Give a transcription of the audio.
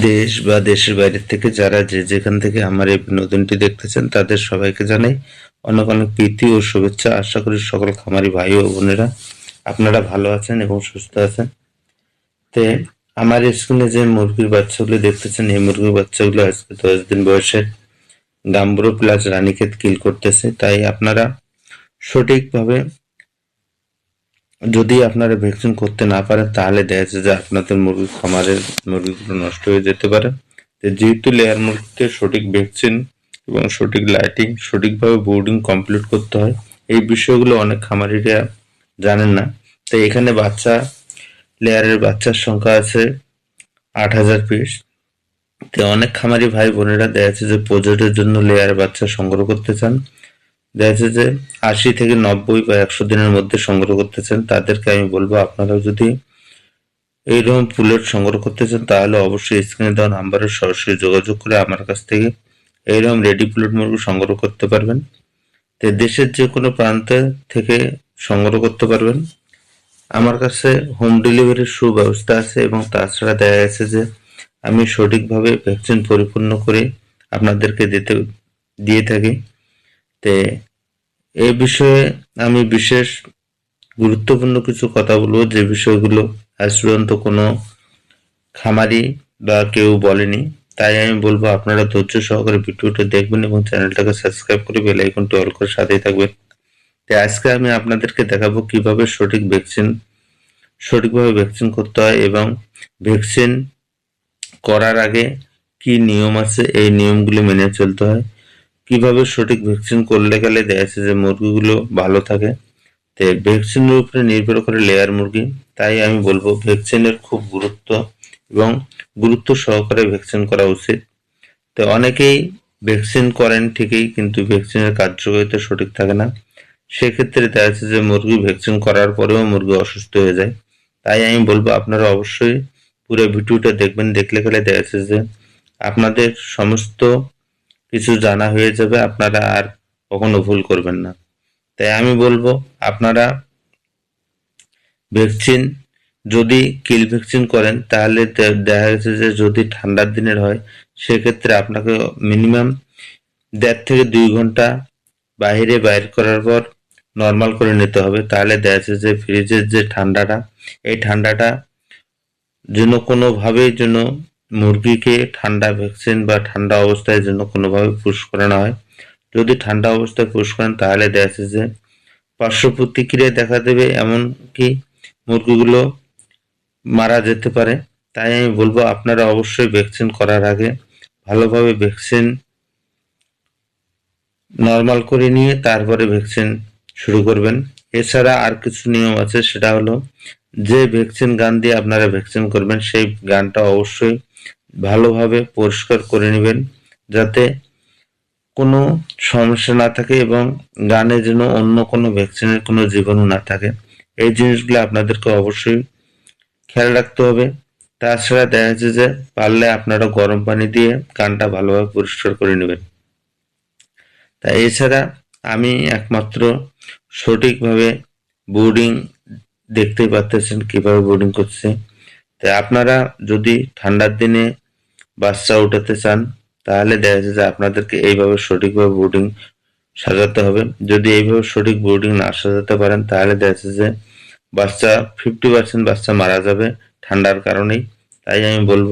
দেশ বা দেশের বাইরে থেকে যারা যে যেখান থেকে আমার এই বিনোদনটি দেখতেছেন তাদের সবাইকে জানাই অনেক অনেক প্রীতি ও শুভেচ্ছা। আশা করি সকল খামারি ভাই ও বোনেরা আপনারা ভালো আছেন এবং সুস্থ আছেন। তে আমার স্ক্রিনে যে মুরগির বাচ্চাগুলো দেখতেছেন, এই মুরগির বাচ্চাগুলো আজকে 10 দিন বয়সে গাম্বুরো প্লাস রানীক্ষেত কিল করতেছে। তাই আপনারা সঠিকভাবে যদি আপনারা ভ্যাকসিন করতে না পারেন তাহলে দেখা যাচ্ছে যে আপনাদের মুরগির খামারের মুরগিগুলো নষ্ট হয়ে যেতে পারে। যেহেতু লেয়ার মুরগিতে সঠিক ভ্যাকসিন এবং সঠিক লাইটিং, সঠিকভাবে বোর্ডিং কমপ্লিট করতে হয়, এই বিষয়গুলো অনেক খামারিরা জানেন না। তাই এখানে লেয়ারের বাচ্চার সংখ্যা আছে 8,000 পিস। তো অনেক খামারি ভাই বোনেরা দেখা যাচ্ছে যে প্রজেক্টের জন্য লেয়ার বাচ্চা সংগ্রহ করতে চান, দেখা যাচ্ছে যে 80 থেকে 90 বা 100 দিনের মধ্যে সংগ্রহ করতে চান। তাদেরকে আমি বলবো আপনারা যদি এইরকম পুলেট সংগ্রহ করতে চান তাহলে অবশ্যই স্ক্রিনে দেওয়া নাম্বারে সরাসরি যোগাযোগ করে আমার কাছ থেকে এইরকম রেডি পুলেট মুরগি সংগ্রহ করতে পারবেন। তো দেশের যে কোনো প্রান্তে থেকে সংগ্রহ করতে পারবেন। আমার কাছে হোম ডেলিভারির সুব্যবস্থা আছে এবং তাছাড়া দেখা গেছে যে আমি সঠিকভাবে ভ্যাকসিন পরিপূর্ণ করে আপনাদেরকে দিয়ে থাকি। তে এই বিষয়ে আমি বিশেষ গুরুত্বপূর্ণ কিছু কথা বলবো, যে বিষয়গুলো আজ পর্যন্ত কোনো খামারি বা কেউ বলেনি। তাই আমি বলবো আপনারা ধৈর্য সহকারে ভিডিওটা দেখবেন এবং চ্যানেলটাকে সাবস্ক্রাইব করে বেল আইকনটি অল করে সাথেই থাকবেন। তাই আজকে আমি আপনাদেরকে দেখাবো কিভাবে সঠিকভাবে ভ্যাকসিন করতে হয় এবং ভ্যাকসিন করার আগে কি নিয়ম আছে, এই নিয়মগুলো মেনে চলতে হয়। কিভাবে সঠিক ভ্যাকসিন করলে গেলে দেখা যাচ্ছে যে মুরগিগুলো ভালো থাকে। তো ভ্যাকসিনের উপরে নির্ভর করে লেয়ার মুরগি। তাই আমি বলবো ভ্যাকসিনের খুব গুরুত্ব এবং গুরুত্ব সহকারে ভ্যাকসিন করা উচিত। তো অনেকেই ভ্যাকসিন করেন ঠিকই, কিন্তু ভ্যাকসিনের কার্যকারিতা সঠিক থাকে না। সেক্ষেত্রে দেখা যাচ্ছে যে মুরগি ভ্যাকসিন করার পরেও মুরগি অসুস্থ হয়ে যায়। তাই আমি বলবো আপনারা অবশ্যই পুরো ভিডিওটা দেখবেন। দেখলে গেলে দেখা যাচ্ছে যে আপনাদের সমস্ত কিছু জানা হয়ে যাবে, আপনারা আর কখনো ভুল করবেন না। তাই আমি বলবো আপনারা ভ্যাকসিন যদি কিল ভ্যাকসিন করেন তাহলে দেখা গেছে যে যদি ঠান্ডার দিনের হয় সেক্ষেত্রে আপনাকে মিনিমাম 1.5 থেকে 2 ঘন্টা বাইর করার পর নর্মাল করে নিতে হবে। তাহলে দেখা যাচ্ছে যে ফ্রিজের যে ঠান্ডাটা, এই ঠান্ডাটা যেন কোনোভাবেই যেন মুরগিকে ঠান্ডা ভ্যাকসিন বা ঠান্ডা অবস্থায় যেন কোনোভাবে পুশ করানো হয়। যদি ঠান্ডা অবস্থায় পুশ করেন তাহলে দেখা যাচ্ছে যে পার্শ্ব প্রতিক্রিয়া দেখা দেবে, এমনকি মুরগিগুলো মারা যেতে পারে। তাই আমি বলবো আপনারা অবশ্যই ভ্যাকসিন করার আগে ভালোভাবে ভ্যাকসিন নর্মাল করে নিয়ে তারপরে ভ্যাকসিন শুরু করবেন। এছাড়া আর কিছু নিয়ম আছে, সেটা হলো যে ভ্যাকসিন গান দিয়ে আপনারা ভ্যাকসিন করবেন সেই গানটা অবশ্যই ভালোভাবে পরিষ্কার করে নেবেন, যাতে কোনো সমস্যা না থাকে এবং গানে যেন অন্য কোনো ভ্যাকসিনের কোনো জীবাণু না থাকে। এই জিনিসগুলো আপনাদেরকে অবশ্যই খেয়াল রাখতে হবে। তাছাড়া দেখা যাচ্ছে যে পারলে আপনারা গরম পানি দিয়ে কানটা ভালোভাবে পরিষ্কার করে নেবেন। তা এছাড়া আমি একমাত্র সঠিকভাবে বোর্ডিং দেখতেই পাচ্ছেন কিভাবে বোর্ডিং করছে। তাই আপনারা যদি ঠান্ডার দিনে বাচ্চা উঠাতে চান তাহলে দেখা যাচ্ছে যে আপনাদেরকে এইভাবে সঠিকভাবে বোর্ডিং সাজাতে হবে। যদি এইভাবে সঠিক বোর্ডিং না সাজাতে পারেন তাহলে দেখা যাচ্ছে যে 50% বাচ্চা মারা যাবে ঠান্ডার কারণেই। তাই আমি বলবো